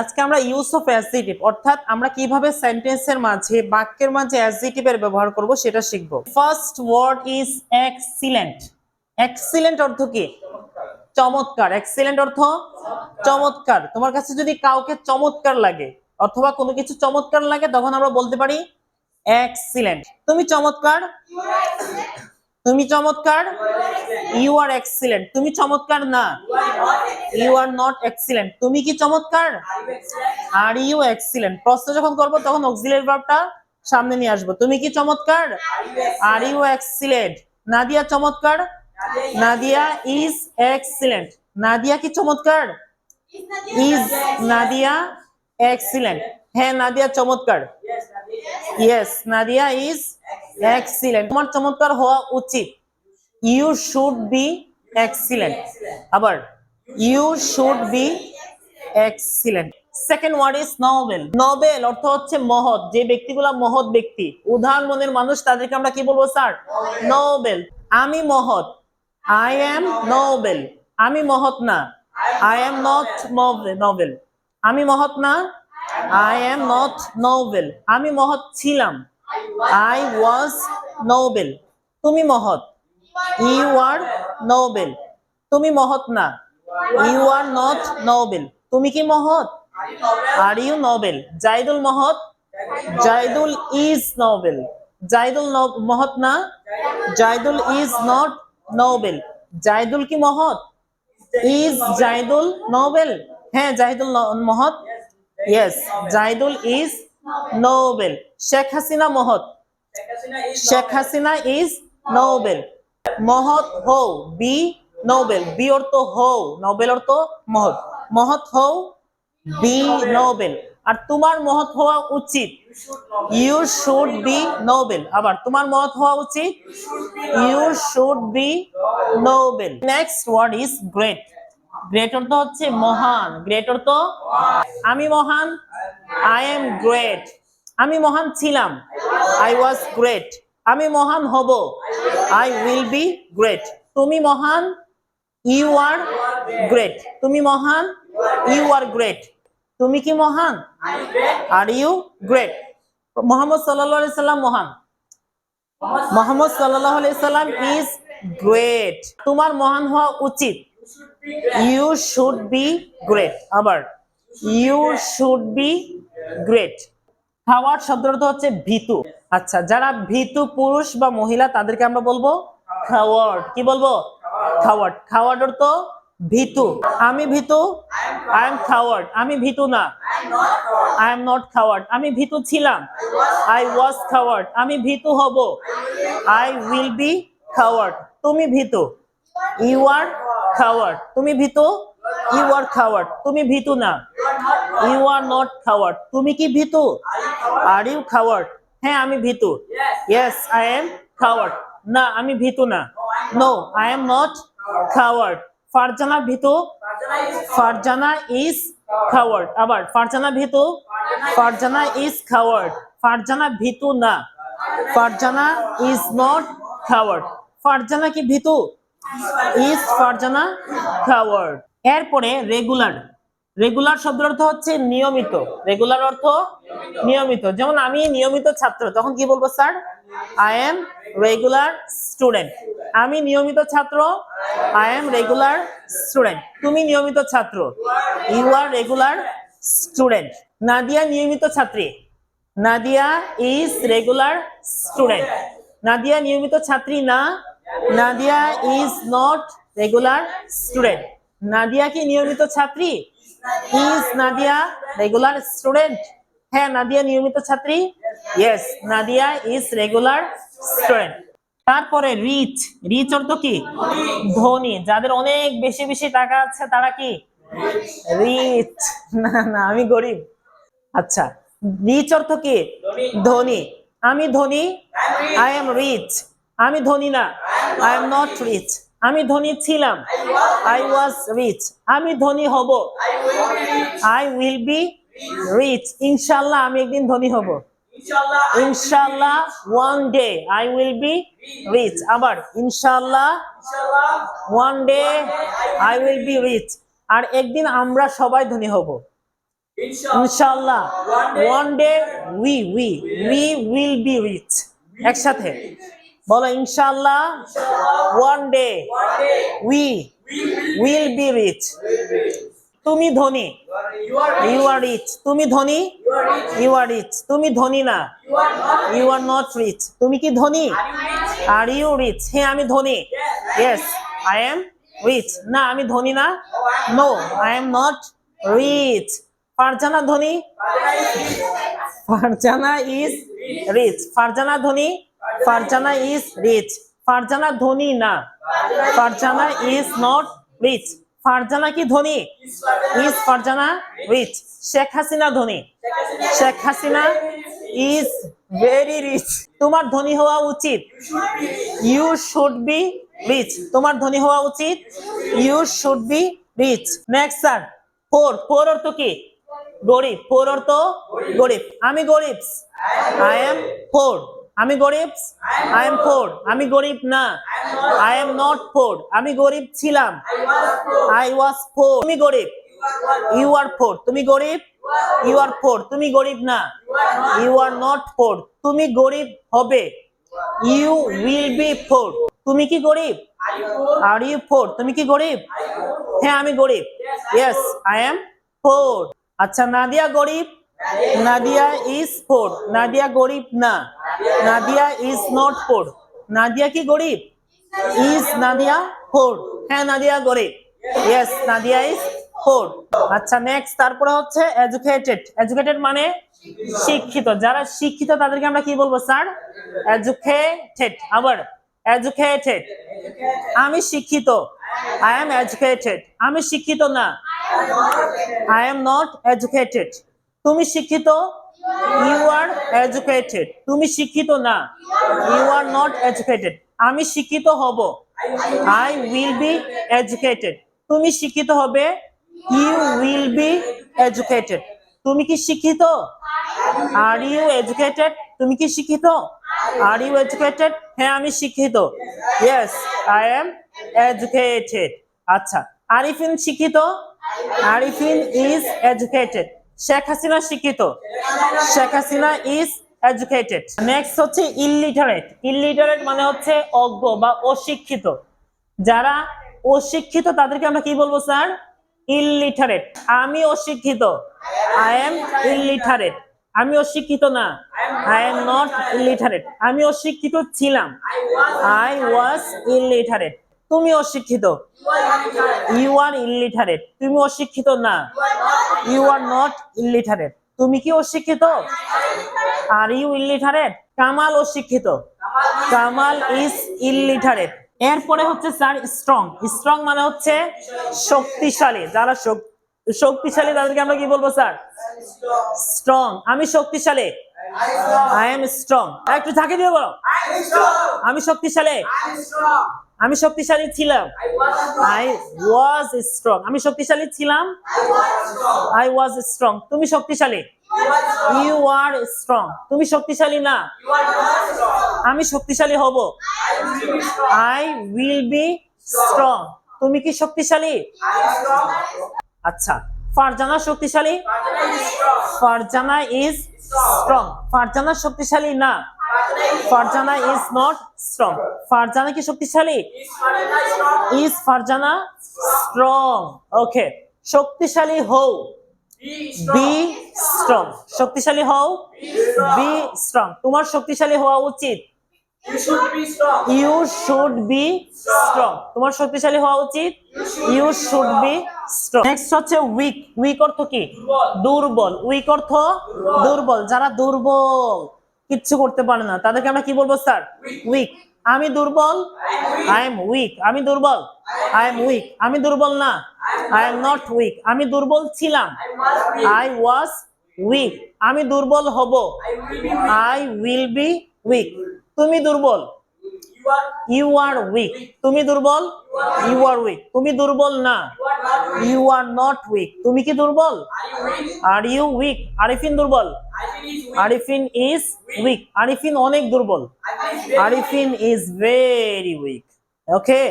আজকে আমরা use of adjective অর্থাৎ আমরা কিভাবে সেন্টেন্সের মাঝে বাক্যের মাঝে অ্যাডজেক্টিভের ব্যবহার করব সেটা শিখব। First word is excellent. Excellent অর্থ কি? চমৎকার। এক্সিলেন্ট অর্থ চমৎকার। তোমার কাছে যদি কাউকে চমৎকার লাগে অথবা কোনো কিছু চমৎকার লাগে তখন আমরা বলতে পারি এক্সিলেন্ট। তুমি চমৎকার, তুমি চমৎকার, ইউ আর এক্সিলেন্ট। তুমি চমৎকার না, ইউ আর নট এক্সিলেন্ট। তুমি কি চমৎকার, আর ইউ এক্সিলেন্ট। প্রশ্ন যখন করব তখন অক্সিলারি ভার্বটা সামনে নিয়ে আসবো। তুমি কি চমৎকার, আর ইউ এক্সিলেন্ট। নাদিয়া চমৎকার, নাদিয়া ইজ এক্সিলেন্ট। নাদিয়া কি চমৎকার, ইজ নাদিয়া এক্সিলেন্ট। হ্যাঁ নাদিয়া চমৎকার, ইয়েস নাদিয়া ইজ এক্সিলেন্ট। তোমার চমৎকার হওয়া উচিত, ইউ শুড বি এক্সিলেন্ট। আবার you should be excellent. Second word is noble. Noble অর্থ হচ্ছে মহৎ। যে ব্যক্তিগুলা মহৎ ব্যক্তি, উদার মনের মানুষ, তাদেরকে আমরা কি বলবো স্যার? নোবেল। আমি মহৎ, আই এম নোবেল। আমি মহৎ না, আই এম নট নোবেল। আমি মহৎ না, আই এম নট নোবেল। আমি মহৎ ছিলাম, আই ওয়াজ নোবেল। তুমি মহৎ, ইউ আর নোবেল। তুমি মহৎ না, ইউ আর নট নোবেল। তুমি কি মহৎ, আর ইউ নোবেল। জাইদুল মহৎ, জাইদুল ইজ নোবেল। জাইদুল মহৎ না, Zaidul is not Nobel. Zaidul কি মহৎ, ইজ জাইদুল নোবেল। হ্যাঁ জাইদুল মহৎ, yes Zaidul is Nobel. Sheikh Hasina মহৎ, শেখ হাসিনা ইজ নোবেল। মহৎ হও, বি নোবেল। বি অর্থ হও, নোবেল অর্থ মহৎ। মহৎ হও, বি নোবেল। আর তোমার মহৎ হওয়া উচিত, ইউ শুড বি নোবেল। আবার তোমার মহৎ হওয়া উচিত, you should be noble. Next word is great. Great অর্থ হচ্ছে মহান। গ্রেট অর্থ আমি মহান, আই এম গ্রেট। আমি মহান ছিলাম, আই ওয়াজ গ্রেট। আমি মহান হব, আই উইল বি গ্রেট। তুমি মহান, ইউ আর গ্রেট। তুমি মহান, ইউ আর গ্রেট। তুমি কি মহান, আর ইউ গ্রেট। মুহাম্মদ সাল্লাল্লাহু আলাইহি সাল্লাম মহান, মুহাম্মদ সাল্লাল্লাহু আলাইহি সাল্লাম ইজ গ্রেট। তোমার মহান হওয়া উচিত, ইউ শুড বি গ্রেট। আবার you should be great. Coward শব্দের অর্থ হচ্ছে ভীতু। আচ্ছা যারা ভীতু পুরুষ বা মহিলা তাদেরকে আমরা বলবো কাওয়ার্ড। কি বলবো? কাওয়ার্ড। কাওয়ার্ড অর্থ ভীতু। আমি ভীতু, আই এম কাওয়ার্ড। আমি ভীতু না, আই এম নট কাওয়ার্ড। আমি ভীতু ছিলাম, আই ওয়াজ কাওয়ার্ড। আমি ভীতু হব, আই উইল বি কাওয়ার্ড। তুমি ভীতু, ইউ আর কাওয়ার্ড। তুমি ভীতু, ইউ আর কাওয়ার্ড। তুমি ভীতু না, ইউ আর নট কাওয়ার্ড। তুমি কি ভীতু, আর ইউ কাওয়ার্ড। হ্যাঁ আমি ভীতু, ইয়েস আই এম কাওয়ার্ড। না আমি ভীতু না, no I am not coward. Farzana ভীতু, ফারজানা ইজ কাওয়ার্ড। আবার ফারজানা ভীতু, ফারজানা ইজ কাওয়ার্ড। ফারজানা ভীতু না, Farzana is not coward. Farzana কি ভীতু, ইজ ফারজানা কাওয়ার্ড। এরপরে রেগুলার। রেগুলার শব্দের অর্থ হচ্ছে নিয়মিত। রেগুলার অর্থ নিয়মিত। যেমন আমি নিয়মিত ছাত্র, তখন কি বলবো sir? I am regular student. আমি নিয়মিত ছাত্র, আই এম রেগুলার স্টুডেন্ট। তুমি নিয়মিত ছাত্র, you are regular student. Nadia নিয়মিত ছাত্রী, Nadia is regular student. Nadia নিয়মিত ছাত্রী না, Nadia is not regular student. Nadia কি নিয়মিত ছাত্রী, ইজ নাদিয়া রেগুলার স্টুডেন্ট। হ্যাঁ নাদিয়া নিয়মিত ছাত্রী, yes Nadia is regular student. তারপরে রিচ। রিচ অর্থ কি? ধনী। যাদের অনেক বেশি বেশি টাকা আছে তারা কি রিচ? না না আমি গরিব। আচ্ছা রিচ অর্থ কি? ধনী। আমি ধনী, আই এম রিচ। আমি ধনী না, আই এম নট রিচ। আমি ধনী ছিলাম, আই ওয়াজ রিচ। আমি ধনী হব, আই উইল বি রিচ। ইনশাআল্লাহ আমি একদিন ধনী হব, ইনশাআল্লাহ one day I will be rich. আবার ইনশাআল্লাহ one day I will be rich. আর একদিন আমরা সবাই ধনী হব। ইনশাআল্লাহ one day we will be rich একসাথে বলো ইনশাআল্লাহ one day we will be rich তুমি ধনী you are rich তুমি ধনী you are rich তুমি ধনী না you are not rich তুমি কি ধনী are you rich হ্যাঁ আমি ধনী yes I am rich না আমি ধনী না no I am not rich Farzana ধনী ফারজানা is rich ফারজানা ধনী ফারজানা is rich ফারজানা ধনী না Farzana is not rich Farzana কি ধনী is ফারজানা rich শেখ হাসিনা ধনী Sheikh Hasina is very rich তোমার ধনী হওয়া উচিত you should be rich তোমার ধনী হওয়া উচিত you should be rich next sir poor অর্থ কি গরিব poor অর্থ গরিব আমি গরিব I am poor আমি গরিব I am poor আমি গরিব না I am not poor আমি গরিব ছিলাম I was poor তুমি গরিব you are poor তুমি গরিব you are poor তুমি গরিব না you are not poor তুমি গরিব হবে you will be poor তুমি কি গরিব are you poor তুমি কি গরিব হ্যাঁ আমি গরিব yes I am poor আচ্ছা নাদিয়া গরিব নাদিয়া is poor নাদিয়া গরিব না Nadia is not poor Nadia কি গরিব is নাদিয়া poor হ্যাঁ নাদিয়া গরিব yes নাদিয়া is poor আচ্ছা নেক্সট তারপরে হচ্ছে এডুকেটেড মানে শিক্ষিত যারা শিক্ষিত তাদেরকে আমরা কি বলবো স্যার এডুকেটেড আবার এডুকেটেড আমি শিক্ষিত I am educated আমি শিক্ষিত না I am not educated তুমি শিক্ষিত you are educated তুমি শিক্ষিত না you are not educated আমি শিক্ষিত হব I will be educated তুমি শিক্ষিত হবে you will be educated তুমি কি শিক্ষিত are you educated তুমি কি শিক্ষিত are you educated হ্যাঁ আমি শিক্ষিত yes I am educated আচ্ছা আরিফিন শিক্ষিত আরিফিন is educated শেখ হাসিনা শিক্ষিত Sheikh Hasina is educated next হচ্ছে ইলিটারেট মানে হচ্ছে অজ্ঞ বা অশিক্ষিত যারা অশিক্ষিত তাদেরকে আমরা কি বলবো স্যার ইলিটারেট আমি অশিক্ষিত I am illiterate আমি অশিক্ষিত না I am not illiterate আমি অশিক্ষিত ছিলাম I was illiterate তুমি অশিক্ষিত you are illiterate তুমি অশিক্ষিত না you are not illiterate তুমি কি অশিক্ষিত are you illiterate কামাল অশিক্ষিত কামাল is illiterate এরপরে হচ্ছে স্যার স্ট্রং মানে হচ্ছে শক্তিশালী যারা শক্তিশালী তাদেরকে আমরা কি বলবো স্যার স্ট্রং আমি শক্তিশালী I am strong একটু ঝাঁকি দিয়ে বলো আমি শক্তিশালী আমি শক্তিশালী ছিলাম I was strong আমি শক্তিশালী ছিলাম I was strong তুমি শক্তিশালী you are strong তুমি শক্তিশালী না আমি শক্তিশালী হব I will be strong তুমি কি শক্তিশালী আচ্ছা ফারজানা শক্তিশালী ফারজানা is strong ফারজানা শক্তিশালী না Farzana is not strong Farzana কি শক্তিশালী is ফারজানা strong ওকে শক্তিশালী হও be strong শক্তিশালী হও be strong তোমার শক্তিশালী হওয়া উচিত you should be strong তোমার শক্তিশালী হওয়া উচিত you should be strong next হচ্ছে উইক অর্থ কি দুর্বল উইক অর্থ দুর্বল যারা দুর্বল কিচ্ছু করতে পারে না তাদেরকে আমরা কি বলবো স্যার উইক আমি দুর্বল I am weak আমি দুর্বল I am weak আমি দুর্বল না I am not weak আমি দুর্বল ছিলাম I was weak আমি দুর্বল হব I will be weak তুমি দুর্বল you are weak তুমি দুর্বল you are weak তুমি দুর্বল না you are not weak তুমি কি দুর্বল are you weak আরিফিন দুর্বল আরিফিন is weak আরিফিন অনেক দুর্বল Arifin is very weak okay